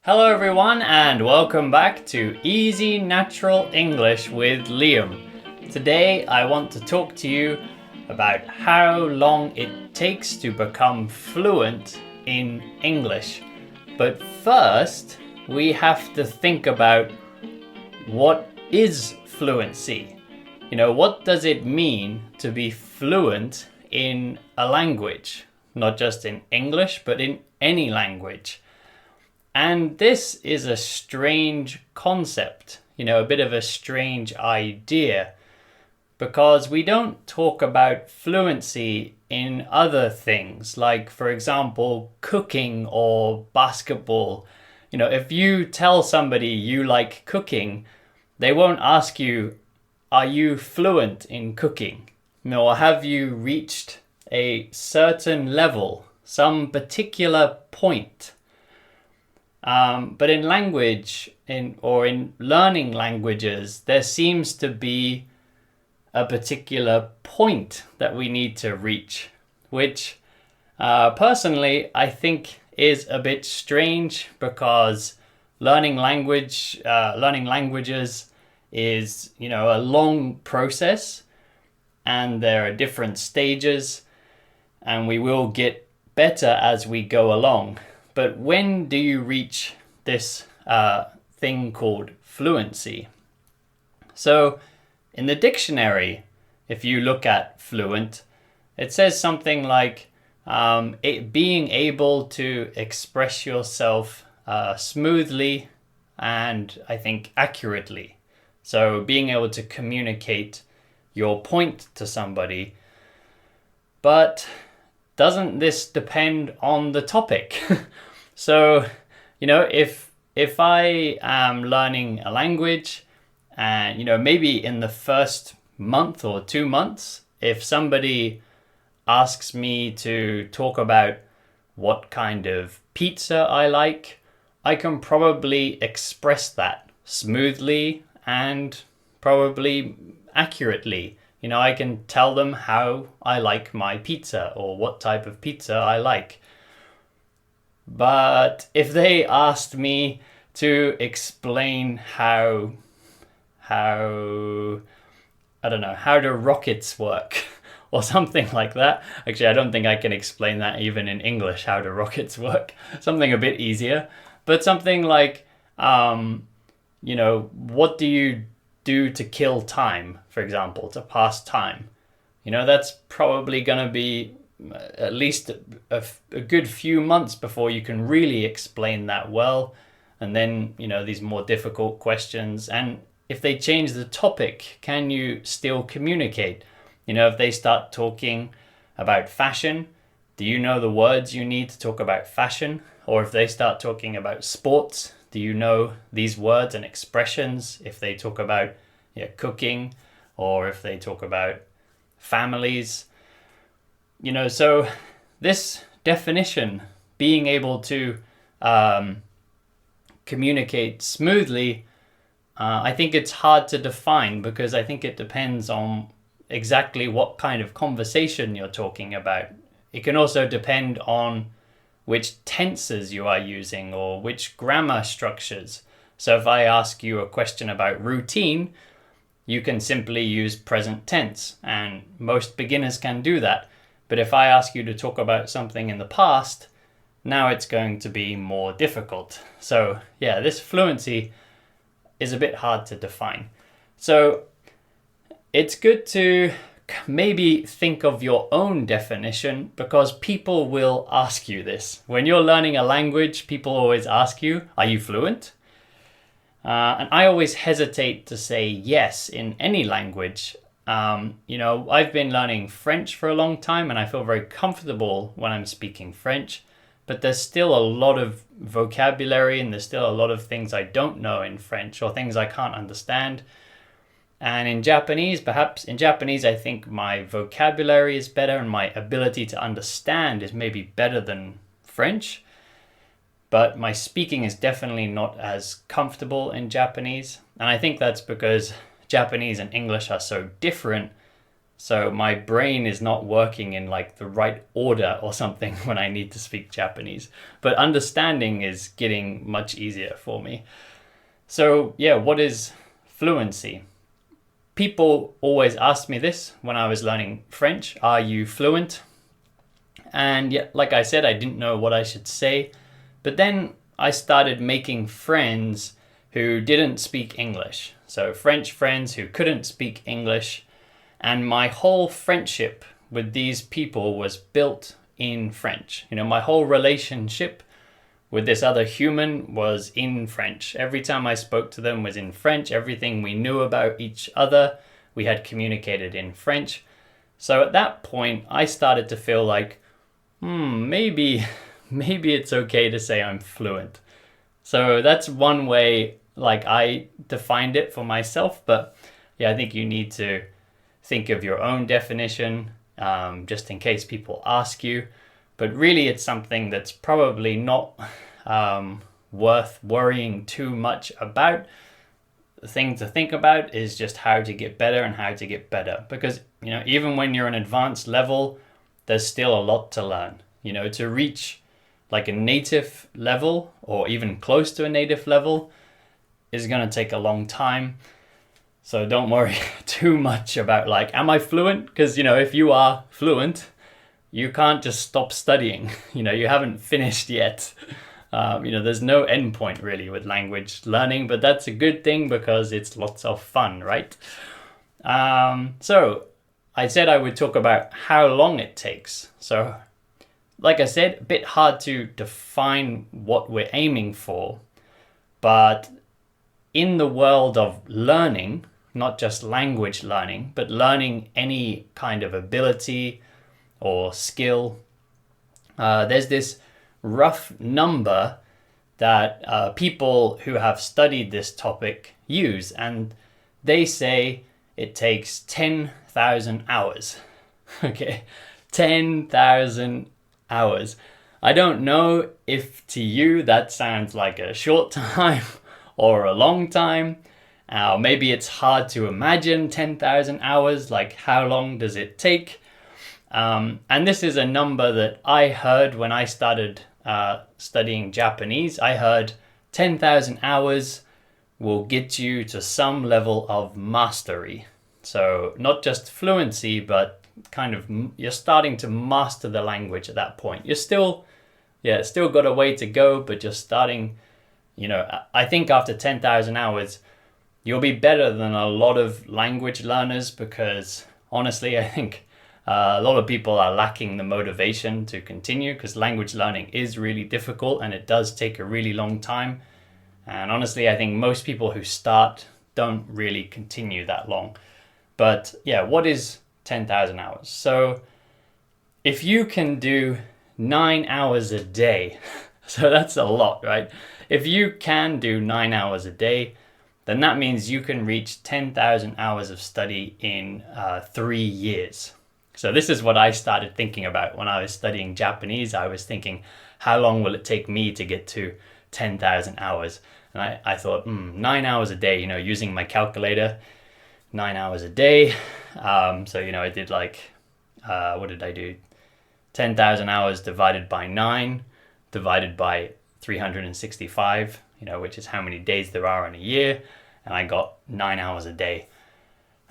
Hello everyone and welcome back to Easy Natural English with Liam. Today I want to talk to you about how long it takes to become fluent in English. But first, we have to think about what is fluency? What does it mean to be fluent in a language? Not just in English, but in any language. And this is a strange concept, a bit of a strange idea, because we don't talk about fluency in other things, like, for example, cooking or basketball. If you tell somebody you like cooking, they won't ask you, are you fluent in cooking? Or have you reached a certain level, some particular point? But in language, in learning languages, there seems to be a particular point that we need to reach, which personally I think is a bit strange, because learning languages is a long process, and there are different stages, and we will get better as we go along. But when do you reach this thing called fluency? So in the dictionary, if you look at fluent, it says something like being able to express yourself smoothly and I think accurately. So being able to communicate your point to somebody. But doesn't this depend on the topic? So, if I am learning a language, and maybe in the first month or 2 months, if somebody asks me to talk about what kind of pizza I like, I can probably express that smoothly and probably accurately. I can tell them how I like my pizza or what type of pizza I like. But if they asked me to explain how do rockets work or something like that. Actually, I don't think I can explain that even in English, how do rockets work. Something a bit easier. But something like, what do you do to kill time, for example, to pass time? That's probably going to be at least a good few months before you can really explain that well. And then, these more difficult questions. And if they change the topic, can you still communicate? If they start talking about fashion, do you know the words you need to talk about fashion? Or if they start talking about sports, do you know these words and expressions? If they talk about cooking, or if they talk about families, so this definition, being able to communicate smoothly, I think it's hard to define, because I think it depends on exactly what kind of conversation you're talking about. It can also depend on which tenses you are using or which grammar structures. So if I ask you a question about routine, you can simply use present tense, and most beginners can do that. But if I ask you to talk about something in the past, now it's going to be more difficult. So this fluency is a bit hard to define. So it's good to maybe think of your own definition, because people will ask you this. When you're learning a language, people always ask you, are you fluent? And I always hesitate to say yes in any language. I've been learning French for a long time, and I feel very comfortable when I'm speaking French, but there's still a lot of vocabulary, and there's still a lot of things I don't know in French, or things I can't understand. And in Japanese, I think my vocabulary is better, and my ability to understand is maybe better than French. But my speaking is definitely not as comfortable in Japanese. And I think that's because Japanese and English are so different. So my brain is not working in like the right order or something when I need to speak Japanese. But understanding is getting much easier for me. So yeah, what is fluency? People always asked me this when I was learning French. Are you fluent? And yeah, like I said, I didn't know what I should say. But then I started making friends who didn't speak English. So French friends who couldn't speak English. And my whole friendship with these people was built in French. You know, my whole relationship with this other human was in French. Every time I spoke to them was in French. Everything we knew about each other, we had communicated in French. So at that point, I started to feel like, maybe it's okay to say I'm fluent. So that's one way, like, I defined it for myself. But yeah, I think you need to think of your own definition, just in case people ask you. But really, it's something that's probably not worth worrying too much about. The thing to think about is just how to get better and how to get better. Because, you know, even when you're an advanced level, there's still a lot to learn. You know, to reach like a native level or even close to a native level is going to take a long time. So don't worry too much about like, am I fluent? Because, you know, if you are fluent, you can't just stop studying. You know, you haven't finished yet. You know, there's no end point really with language learning, but that's a good thing because it's lots of fun, right? So I said I would talk about how long it takes. So like I said, a bit hard to define what we're aiming for, but in the world of learning, not just language learning, but learning any kind of ability or skill, there's this rough number that people who have studied this topic use, and they say it takes 10,000 hours. Okay, 10,000 hours. I don't know if to you that sounds like a short time or a long time. Maybe it's hard to imagine 10,000 hours, like how long does it take? And this is a number that I heard when I started studying Japanese. I heard 10,000 hours will get you to some level of mastery. So not just fluency, but kind of you're starting to master the language at that point. You're still got a way to go, but you're starting, you know, I think after 10,000 hours, you'll be better than a lot of language learners because honestly, I think a lot of people are lacking the motivation to continue because language learning is really difficult and it does take a really long time. And honestly, I think most people who start don't really continue that long. But yeah, what is 10,000 hours? So if you can do 9 hours a day, so that's a lot, right? If you can do 9 hours a day, then that means you can reach 10,000 hours of study in 3 years. So this is what I started thinking about when I was studying Japanese. I was thinking, how long will it take me to get to 10,000 hours? And I thought, 9 hours a day, you know, using my calculator, 9 hours a day. So, you know, I did like, what did I do? 10,000 hours divided by 9, divided by 365, you know, which is how many days there are in a year. And I got 9 hours a day.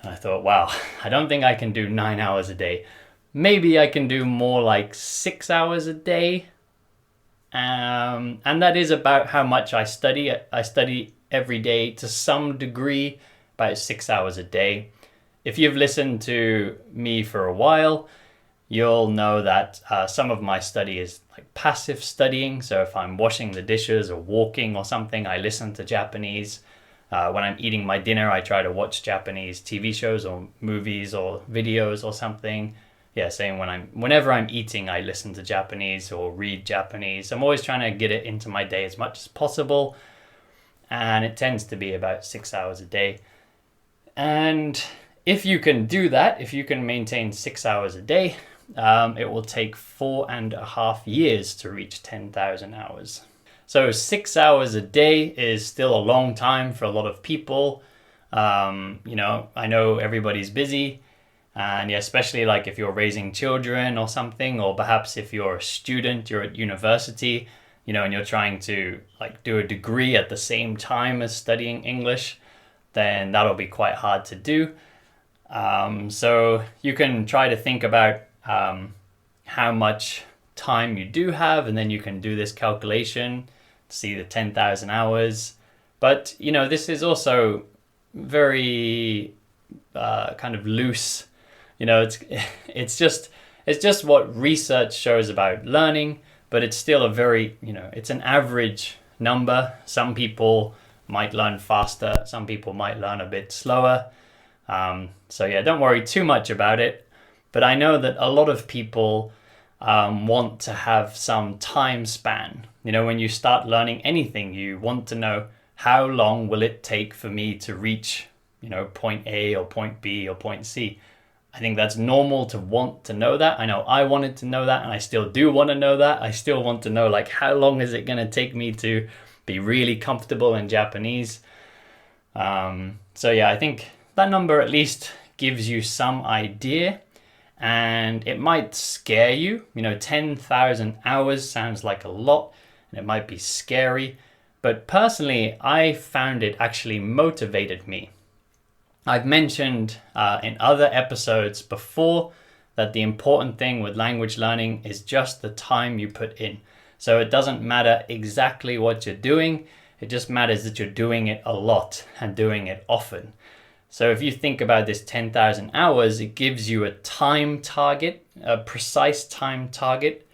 And I thought, wow, I don't think I can do 9 hours a day. Maybe I can do more like 6 hours a day. And that is about how much I study. I study every day to some degree, about 6 hours a day. If you've listened to me for a while, you'll know that some of my study is like passive studying. So if I'm washing the dishes or walking or something, I listen to Japanese. When I'm eating my dinner, I try to watch Japanese TV shows or movies or videos or something. Yeah, same whenever I'm eating, I listen to Japanese or read Japanese. I'm always trying to get it into my day as much as possible. And it tends to be about 6 hours a day. And if you can do that, if you can maintain 6 hours a day, it will take 4.5 years to reach 10,000 hours. So 6 hours a day is still a long time for a lot of people. You know, I know everybody's busy. And yeah, especially like if you're raising children or something, or perhaps if you're a student, you're at university, and you're trying to like do a degree at the same time as studying English, then that'll be quite hard to do. So you can try to think about how much time you do have, and then you can do this calculation to see the 10,000 hours. But, this is also very kind of loose. It's just what research shows about learning, but it's still a very, it's an average number. Some people might learn faster, some people might learn a bit slower. So yeah, don't worry too much about it. But I know that a lot of people want to have some time span. When you start learning anything, you want to know how long will it take for me to reach, point A or point B or point C. I think that's normal to want to know that. I know I wanted to know that, and I still do want to know that. I still want to know, like, how long is it going to take me to be really comfortable in Japanese? So yeah, I think that number at least gives you some idea, and it might scare you. 10,000 hours sounds like a lot, and it might be scary. But personally, I found it actually motivated me. I've mentioned in other episodes before that the important thing with language learning is just the time you put in. So it doesn't matter exactly what you're doing, it just matters that you're doing it a lot and doing it often. So if you think about this 10,000 hours, it gives you a time target, a precise time target.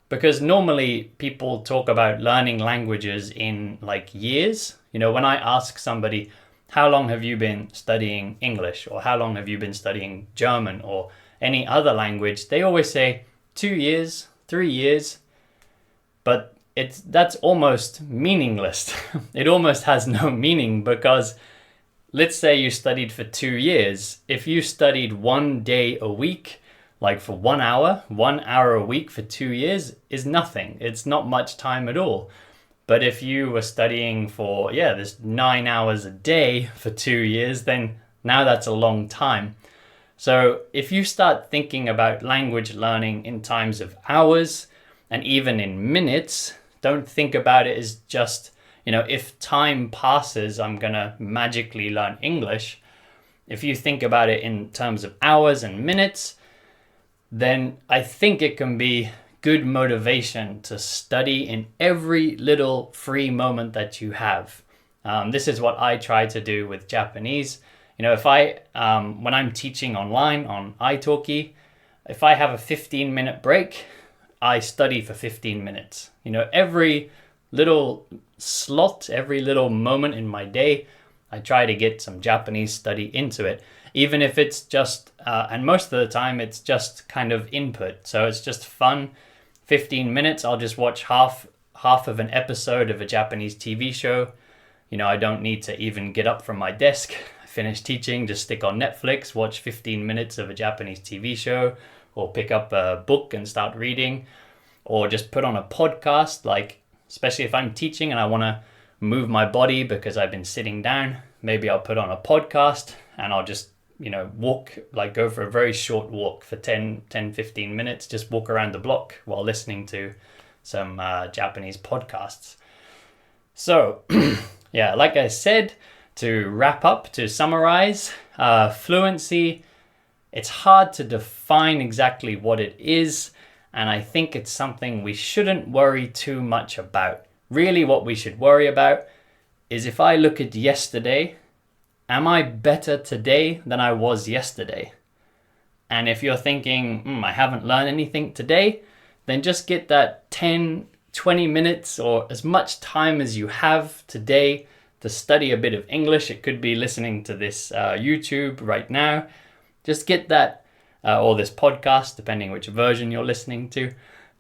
Because normally people talk about learning languages in like years. When I ask somebody, how long have you been studying English, or how long have you been studying German or any other language, they always say 2 years, 3 years. But that's almost meaningless. It almost has no meaning, because let's say you studied for 2 years. If you studied 1 day a week, like for 1 hour a week for 2 years is nothing. It's not much time at all. But if you were studying for, this 9 hours a day for 2 years, then now that's a long time. So if you start thinking about language learning in times of hours and even in minutes, don't think about it as just, if time passes, I'm going to magically learn English. If you think about it in terms of hours and minutes, then I think it can be good motivation to study in every little free moment that you have. This is what I try to do with Japanese. If when I'm teaching online on italki, if I have a 15-minute break, I study for 15 minutes. Every little slot, every little moment in my day, I try to get some Japanese study into it. Even if it's just, and most of the time it's just kind of input. So it's just fun. 15 minutes, I'll just watch half of an episode of a Japanese TV show. I don't need to even get up from my desk. I finish teaching, just stick on Netflix, watch 15 minutes of a Japanese TV show, or pick up a book and start reading, or just put on a podcast, like, especially if I'm teaching and I want to move my body because I've been sitting down, maybe I'll put on a podcast and I'll just walk, like go for a very short walk for 15 minutes, just walk around the block while listening to some Japanese podcasts. So like I said, to wrap up, to summarize, fluency, it's hard to define exactly what it is, and I think it's something we shouldn't worry too much about. Really, what we should worry about is, if I look at yesterday, am I better today than I was yesterday? And if you're thinking, I haven't learned anything today, then just get that 10, 20 minutes or as much time as you have today to study a bit of English. It could be listening to this YouTube right now. Just get that, or this podcast, depending which version you're listening to.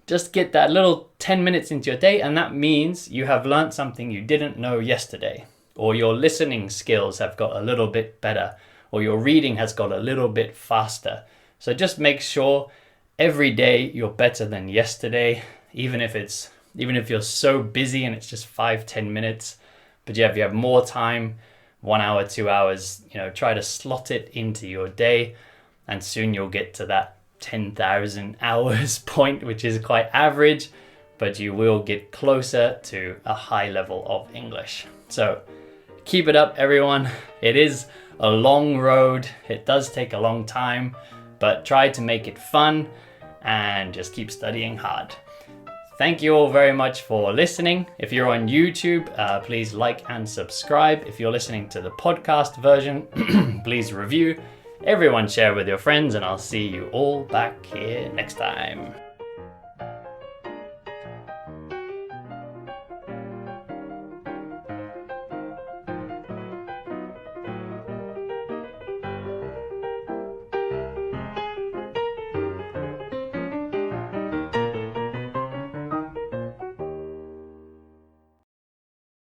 Just get that little 10 minutes into your day, and that means you have learned something you didn't know yesterday. Or your listening skills have got a little bit better, or your reading has got a little bit faster. So just make sure every day you're better than yesterday, even if you're so busy and it's just 5-10 minutes. But if you have more time, 1 hour, 2 hours, try to slot it into your day. and soon you'll get to that 10,000 hours point, which is quite average, but you will get closer to a high level of English. So keep it up, everyone. It is a long road. It does take a long time, but try to make it fun and just keep studying hard. Thank you all very much for listening. If you're on YouTube, please like and subscribe. If you're listening to the podcast version, please review. Everyone share with your friends, and I'll see you all back here next time.